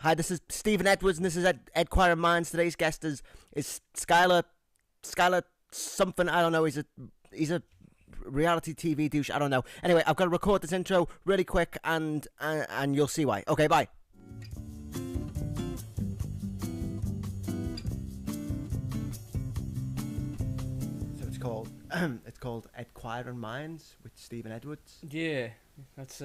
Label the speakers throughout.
Speaker 1: Hi, this is Stephen Edwards, and this is Edquire Minds. Today's guest is Skylar. Skylar something, I don't know. He's a reality TV douche. I don't know. Anyway, I've got to record this intro really quick, and you'll see why. Okay, bye. So it's called Edquire Minds with Stephen Edwards.
Speaker 2: Yeah, that's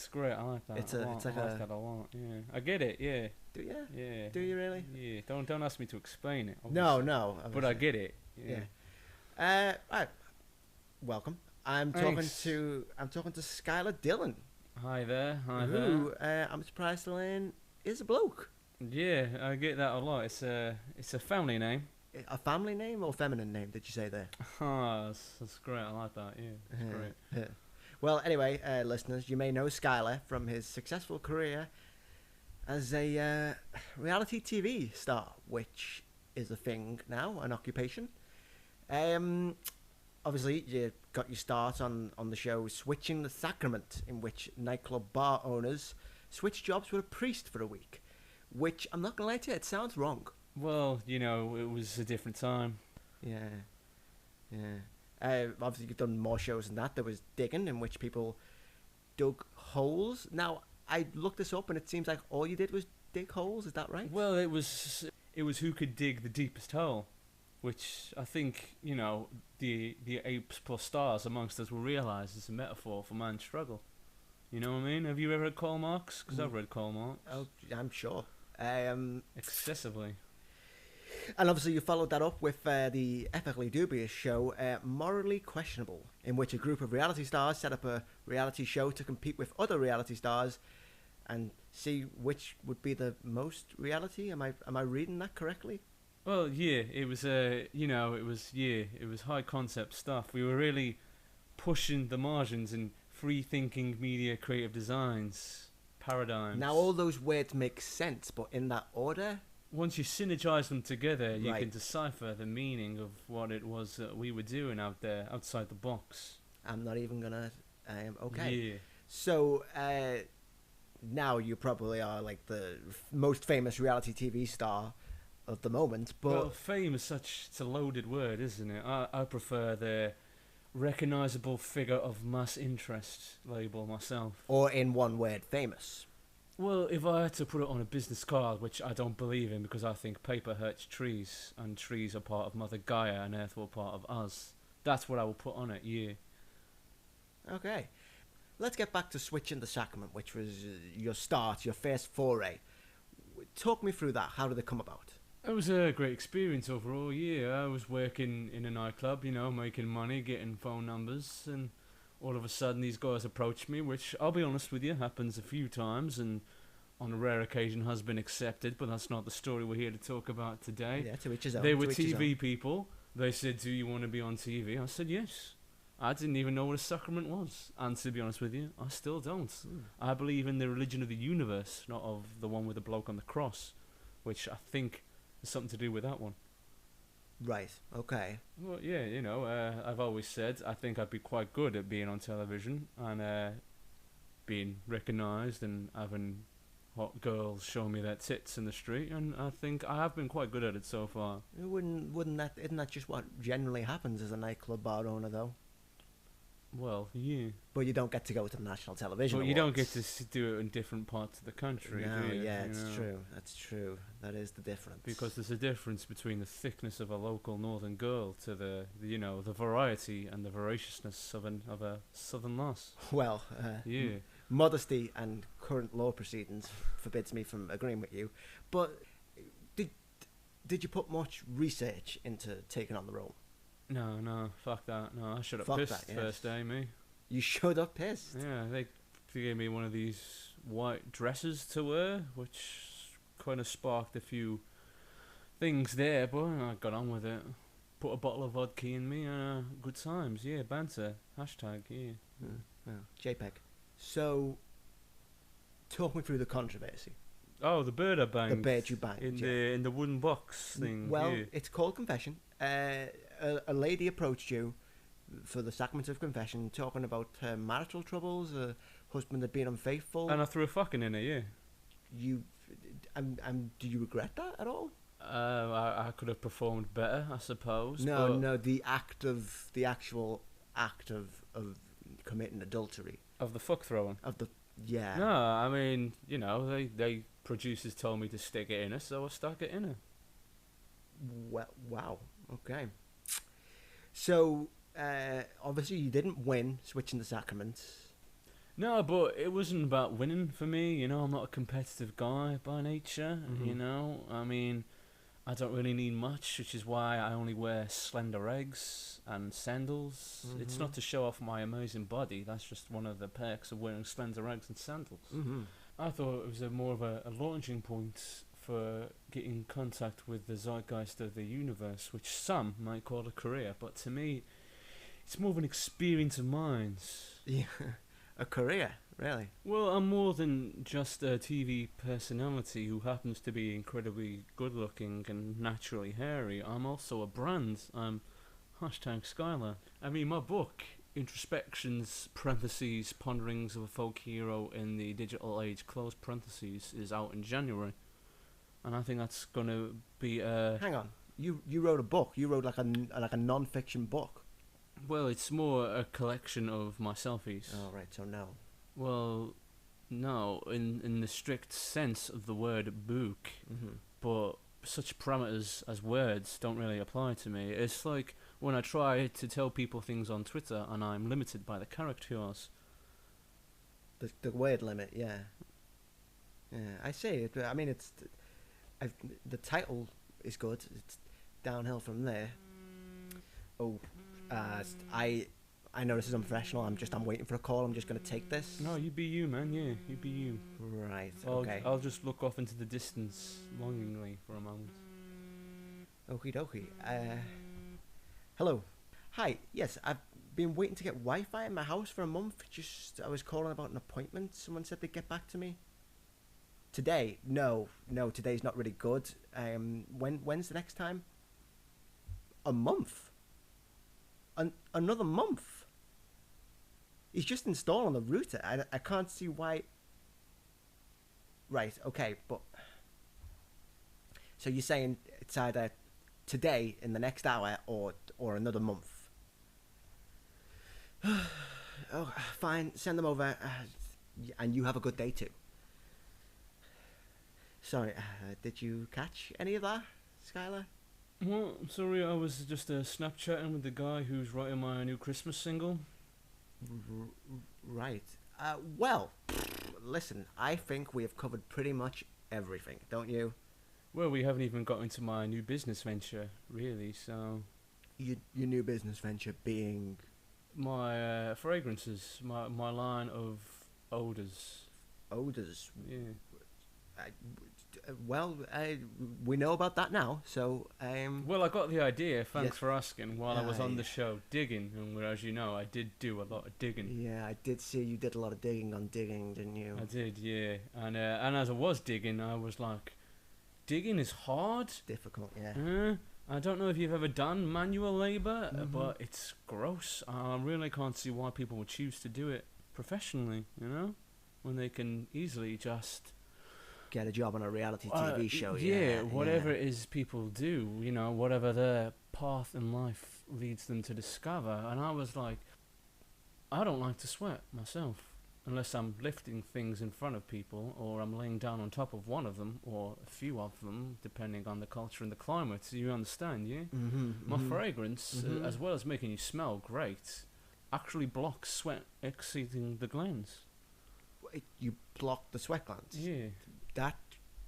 Speaker 2: great. I like that. I like that a lot. Yeah, I get it. Yeah.
Speaker 1: Do you?
Speaker 2: Yeah.
Speaker 1: Do you really?
Speaker 2: Yeah. Don't ask me to explain it.
Speaker 1: Obviously. No. Obviously.
Speaker 2: But I get it. Yeah.
Speaker 1: Right. Welcome. I'm talking to Skylar Dillon.
Speaker 2: Hi there.
Speaker 1: Who I'm surprised to learn is a bloke.
Speaker 2: Yeah, I get that a lot. It's a family name.
Speaker 1: A family name or feminine name? Did you say there?
Speaker 2: Ah, that's great. I like that. Yeah, that's great.
Speaker 1: Well, anyway, listeners, you may know Skylar from his successful career as a reality TV star, which is a thing now, an occupation. Obviously, you got your start on the show Switching the Sacrament, in which nightclub bar owners switch jobs with a priest for a week, which, I'm not going to lie to you, it sounds wrong.
Speaker 2: Well, it was a different time.
Speaker 1: Yeah. Obviously, you've done more shows than that. There was Digging, in which people dug holes. Now, I looked this up, and it seems like all you did was dig holes. Is that right?
Speaker 2: Well, it was who could dig the deepest hole, which I think, the apes plus stars amongst us will realise is a metaphor for man's struggle. You know what I mean? Have you ever read Karl Marx? Because I've read Karl Marx.
Speaker 1: Oh, I'm sure.
Speaker 2: Excessively.
Speaker 1: And obviously you followed that up with the ethically dubious show Morally Questionable, in which a group of reality stars set up a reality show to compete with other reality stars and see which would be the most reality. Am I reading that correctly?
Speaker 2: Well, yeah, it was it was high concept stuff. We were really pushing the margins in free thinking media creative designs paradigms.
Speaker 1: Now all those words make sense, but in that order?
Speaker 2: Once you synergize them together, you
Speaker 1: Right.
Speaker 2: can decipher the meaning of what it was that we were doing out there, outside the box.
Speaker 1: I'm not even gonna. Okay.
Speaker 2: Yeah.
Speaker 1: So now you probably are like the most famous reality TV star of the moment. But
Speaker 2: Well, fame is it's a loaded word, isn't it? I prefer the recognizable figure of mass interest label myself.
Speaker 1: or in one word, famous.
Speaker 2: Well, if I had to put it on a business card, which I don't believe in because I think paper hurts trees, and trees are part of Mother Gaia and therefore part of us, that's what I will put on it, yeah.
Speaker 1: Okay. Let's get back to Switching the Sacrament, which was your start, your first foray. Talk me through that. How did it come about?
Speaker 2: It was a great experience overall, yeah. I was working in a nightclub, making money, getting phone numbers, and all of a sudden these guys approached me, which, I'll be honest with you, happens a few times, and on a rare occasion has been accepted, but that's not the story we're here to talk about today.
Speaker 1: Yeah, to each his own.
Speaker 2: They were TV people. They said, do you want to be on TV? I said, yes. I didn't even know what a sacrament was. And to be honest with you, I still don't. I believe in the religion of the universe, not of the one with the bloke on the cross, which I think has something to do with that one.
Speaker 1: Right, okay.
Speaker 2: Well, yeah, I've always said I think I'd be quite good at being on television and being recognised and having hot girls show me their tits in the street, and I think I have been quite good at it so far.
Speaker 1: Isn't that just what generally happens as a nightclub bar owner, though?
Speaker 2: Well, yeah.
Speaker 1: But you don't get to go to the national television
Speaker 2: But
Speaker 1: awards.
Speaker 2: you don't get to do it in different parts of the country,
Speaker 1: No,
Speaker 2: do you?
Speaker 1: yeah, it's true. That's true. That is the difference.
Speaker 2: Because there's a difference between the thickness of a local northern girl to the variety and the voraciousness of a southern lass.
Speaker 1: Well,
Speaker 2: Yeah.
Speaker 1: modesty and current law proceedings forbids me from agreeing with you. But did you put much research into taking on the role?
Speaker 2: No, fuck that. No, I should have
Speaker 1: Fuck
Speaker 2: pissed
Speaker 1: that, yes.
Speaker 2: first day, me.
Speaker 1: You showed up pissed.
Speaker 2: Yeah, they gave me one of these white dresses to wear, which kind of sparked a few things there, but I got on with it. Put a bottle of vodka in me, good times, yeah, banter, hashtag, yeah.
Speaker 1: Well, JPEG. So, talk me through the controversy.
Speaker 2: Oh, the bird I banged.
Speaker 1: The bird you banged,
Speaker 2: in the wooden box thing.
Speaker 1: Well,
Speaker 2: yeah.
Speaker 1: it's called confession. A lady approached you for the sacrament of confession, talking about her marital troubles, her husband had been unfaithful.
Speaker 2: And I threw a fucking in her, yeah.
Speaker 1: You And do you regret that at all?
Speaker 2: I could have performed better, I suppose.
Speaker 1: No,
Speaker 2: but
Speaker 1: no, the actual act of committing adultery
Speaker 2: of the fuck throwing.
Speaker 1: of the yeah.
Speaker 2: No, I mean, they producers told me to stick it in her, so I stuck it in her.
Speaker 1: Well, wow. Okay. So obviously you didn't win switching the sacraments.
Speaker 2: No, but it wasn't about winning for me. I'm not a competitive guy by nature. I mean, I don't really need much, which is why I only wear slender eggs and sandals. It's not to show off my amazing body. That's just one of the perks of wearing slender eggs and sandals. I thought it was more of a launching point for getting in contact with the zeitgeist of the universe, which some might call a career, but to me, it's more of an experience of minds.
Speaker 1: Yeah. A career, really?
Speaker 2: Well, I'm more than just a TV personality who happens to be incredibly good-looking and naturally hairy. I'm also a brand. I'm #Skylar. I mean, my book, Introspections, parentheses, Ponderings of a Folk Hero in the Digital Age, close parentheses, is out in January. And I think that's going to be a...
Speaker 1: Hang on. You wrote a book. You wrote like a non-fiction book.
Speaker 2: Well, it's more a collection of my selfies.
Speaker 1: Oh, right, so no.
Speaker 2: Well, no, in the strict sense of the word book, but such parameters as words don't really apply to me. It's like when I try to tell people things on Twitter and I'm limited by the characters.
Speaker 1: The word limit, yeah. Yeah, I see it. I mean, the title is good. It's downhill from there. Oh, I know this is unprofessional. I'm waiting for a call. I'm just gonna take this.
Speaker 2: No, you be you, man. Yeah, you be you.
Speaker 1: Right. Okay.
Speaker 2: I'll just look off into the distance longingly for a moment.
Speaker 1: Okie dokie. Hello. Hi. Yes, I've been waiting to get Wi-Fi in my house for a month. I was calling about an appointment. Someone said they'd get back to me. Today? No, today's not really good. When's the next time? A month? Another month? He's just installing the router. I can't see why... Right, okay, but... So you're saying it's either today, in the next hour, or another month? Oh, fine, send them over, and you have a good day too. Sorry, did you catch any of that, Skylar?
Speaker 2: Well, sorry, I was just Snapchatting with the guy who's writing my new Christmas single.
Speaker 1: Right. Well, listen, I think we have covered pretty much everything, don't you?
Speaker 2: Well, we haven't even got into my new business venture, really, so...
Speaker 1: Your new business venture being...
Speaker 2: My fragrances, my line of odours.
Speaker 1: Odours?
Speaker 2: Yeah.
Speaker 1: We know about that now, so...
Speaker 2: Well, I got the idea, thanks
Speaker 1: yes.
Speaker 2: for asking, while I was on the show digging, and as you know, I did do a lot of digging.
Speaker 1: Yeah, I did see you did a lot of digging on digging, didn't you?
Speaker 2: I did, yeah. And as I was digging, I was like, digging is hard?
Speaker 1: Difficult, yeah.
Speaker 2: I don't know if you've ever done manual labour, but it's gross. I really can't see why people would choose to do it professionally, when they can easily just...
Speaker 1: Get a job on a reality TV show,
Speaker 2: yeah. Whatever it is people do, whatever their path in life leads them to discover. And I was like, I don't like to sweat myself, unless I'm lifting things in front of people, or I'm laying down on top of one of them, or a few of them, depending on the culture and the climate. You understand, yeah? My fragrance, as well as making you smell great, actually blocks sweat exceeding the glands.
Speaker 1: You block the sweat glands?
Speaker 2: Yeah.
Speaker 1: That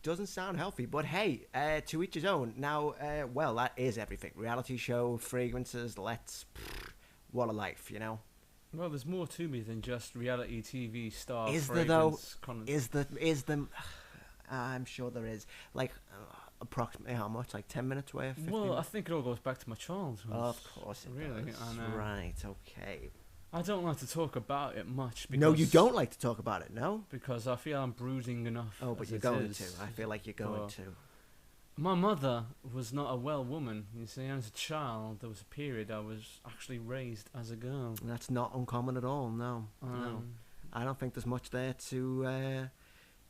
Speaker 1: doesn't sound healthy, but hey, to each his own. Now, well, that is everything. Reality show, fragrances, what a life,
Speaker 2: Well, there's more to me than just reality TV star.
Speaker 1: Is there though? Is the? I'm sure there is. Like, approximately how much? Like 10 minutes worth? 15
Speaker 2: well,
Speaker 1: minutes?
Speaker 2: I think it all goes back to my childhood.
Speaker 1: Of course it
Speaker 2: really
Speaker 1: does.
Speaker 2: And,
Speaker 1: right. Okay.
Speaker 2: I don't like to talk about it much. Because
Speaker 1: No, you don't like to talk about it, no?
Speaker 2: Because I feel I'm brooding enough.
Speaker 1: Oh, but you're going to. I feel like you're going to.
Speaker 2: My mother was not a well woman. You see, as a child, there was a period I was actually raised as a girl.
Speaker 1: That's not uncommon at all, no. No. I don't think there's much there to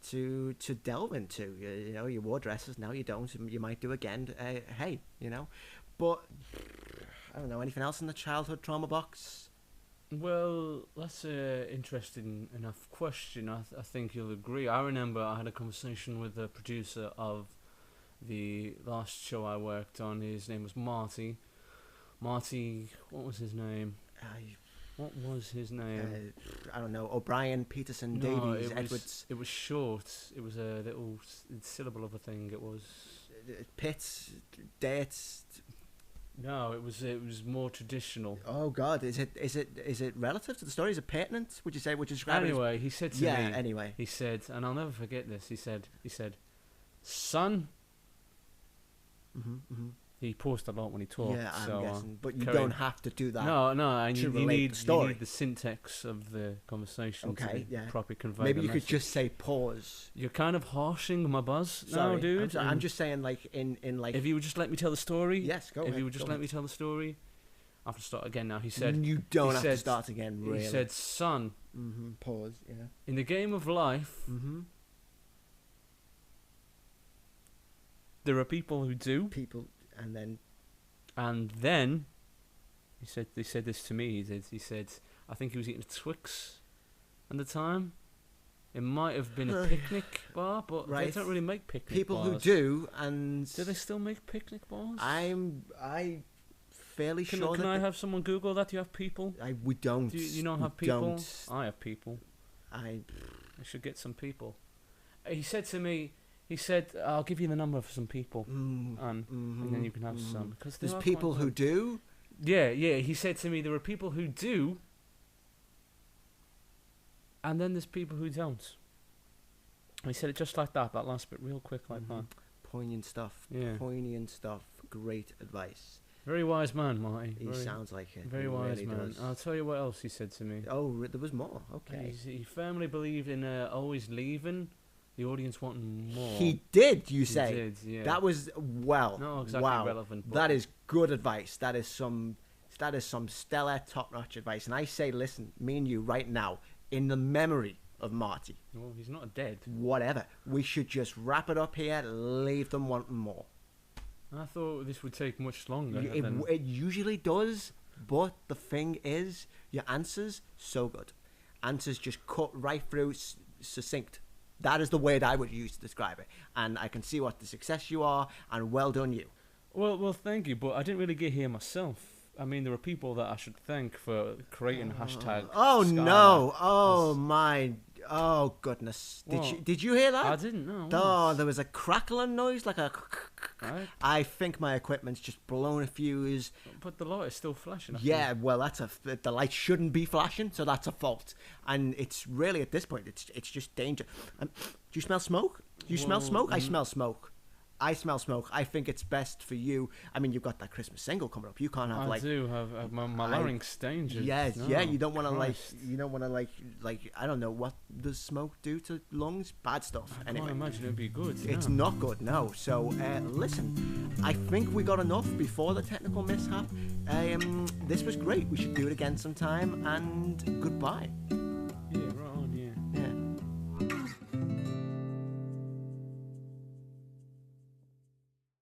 Speaker 1: to delve into. You know, you wore dresses, now you don't. You might do again. Hey, you know, but I don't know, anything else in the childhood trauma box.
Speaker 2: Well, that's an interesting enough question. I think you'll agree. I remember I had a conversation with the producer of the last show I worked on. His name was Marty. Marty, what was his name? What was his name?
Speaker 1: I don't know. O'Brien, Peterson,
Speaker 2: No,
Speaker 1: Davies,
Speaker 2: it
Speaker 1: Edwards.
Speaker 2: It was short. It was a little syllable of a thing. It was.
Speaker 1: Pitts, dates.
Speaker 2: No, it was more traditional.
Speaker 1: Oh God, is it relative to the story? Is it pertinent? Would you say? Would you describe it?
Speaker 2: Anyway, he said to me.
Speaker 1: Anyway,
Speaker 2: he said, and I'll never forget this. He said, son. He paused a lot when he talked.
Speaker 1: Yeah, I'm
Speaker 2: so,
Speaker 1: guessing, but you don't have to do that.
Speaker 2: No, and you need
Speaker 1: story.
Speaker 2: You need the syntax of the conversation to properly convey.
Speaker 1: Maybe
Speaker 2: the
Speaker 1: you
Speaker 2: message.
Speaker 1: could just say pause.
Speaker 2: You're kind of harshing my buzz
Speaker 1: Sorry,
Speaker 2: now, dude.
Speaker 1: I'm just saying, like in like.
Speaker 2: If you would just let me tell the story.
Speaker 1: Yes, go
Speaker 2: If
Speaker 1: ahead.
Speaker 2: you would just let me tell the story. I have to start again now. He said.
Speaker 1: You don't have to start again. Really.
Speaker 2: He said, son.
Speaker 1: Pause. Yeah.
Speaker 2: In the game of life. There are people who do. And then, they said this to me. He said, I think he was eating a Twix at the time. It might have been a picnic bar, but they don't really make picnic
Speaker 1: people
Speaker 2: bars.
Speaker 1: Who do, and
Speaker 2: do they still make picnic bars?
Speaker 1: I fairly sure.
Speaker 2: Can I have someone Google that? Do you have people?
Speaker 1: We don't.
Speaker 2: Do you not have people? I have people. I should get some people. He said to me. He said, I'll give you the number for some people, and then you can have some. Because
Speaker 1: there's people who do?
Speaker 2: Yeah. He said to me, there are people who do, and then there's people who don't. And he said it just like that last bit, real quick like that.
Speaker 1: Poignant stuff.
Speaker 2: Yeah.
Speaker 1: Poignant stuff. Great advice.
Speaker 2: Very wise man, Marty.
Speaker 1: He sounds like it.
Speaker 2: Very wise man.
Speaker 1: Does.
Speaker 2: I'll tell you what else he said to me.
Speaker 1: Oh, there was more. Okay.
Speaker 2: He firmly believed in always leaving the audience wanting more.
Speaker 1: He did, you say?
Speaker 2: He did, yeah.
Speaker 1: That was,
Speaker 2: not exactly relevant.
Speaker 1: That is good advice. That is some stellar, top-notch advice. And I say, listen, me and you right now, in the memory of Marty.
Speaker 2: Well, he's not dead.
Speaker 1: Whatever. We should just wrap it up here, leave them wanting more.
Speaker 2: I thought this would take much longer.
Speaker 1: It usually does, but the thing is, your answers, so good. Answers just cut right through, succinct. That is the word I would use to describe it. And I can see what the success you are, and well done you.
Speaker 2: Well, thank you, but I didn't really get here myself. I mean, there are people that I should thank for creating hashtag.
Speaker 1: Oh,
Speaker 2: Skylar.
Speaker 1: No. Oh, my. Oh, goodness. Did you hear that?
Speaker 2: I didn't know.
Speaker 1: Oh, there was a crackling noise, like a...
Speaker 2: Right.
Speaker 1: I think my equipment's just blown a fuse.
Speaker 2: But the light is still flashing.
Speaker 1: Yeah, well, the light shouldn't be flashing, so that's a fault. And it's really, at this point, it's just danger. Do you smell smoke? Do you smell smoke? I smell smoke. I smell smoke. I think it's best for you. I mean, you've got that Christmas single coming up. You can't have
Speaker 2: I do have my larynx dangerous.
Speaker 1: Yeah, you don't want to I don't know, what does smoke do to lungs? Bad stuff.
Speaker 2: I can't imagine it'd be good.
Speaker 1: It's not good, no. So listen, I think we got enough before the technical mishap. This was great. We should do it again sometime. And goodbye.
Speaker 2: Yeah, right.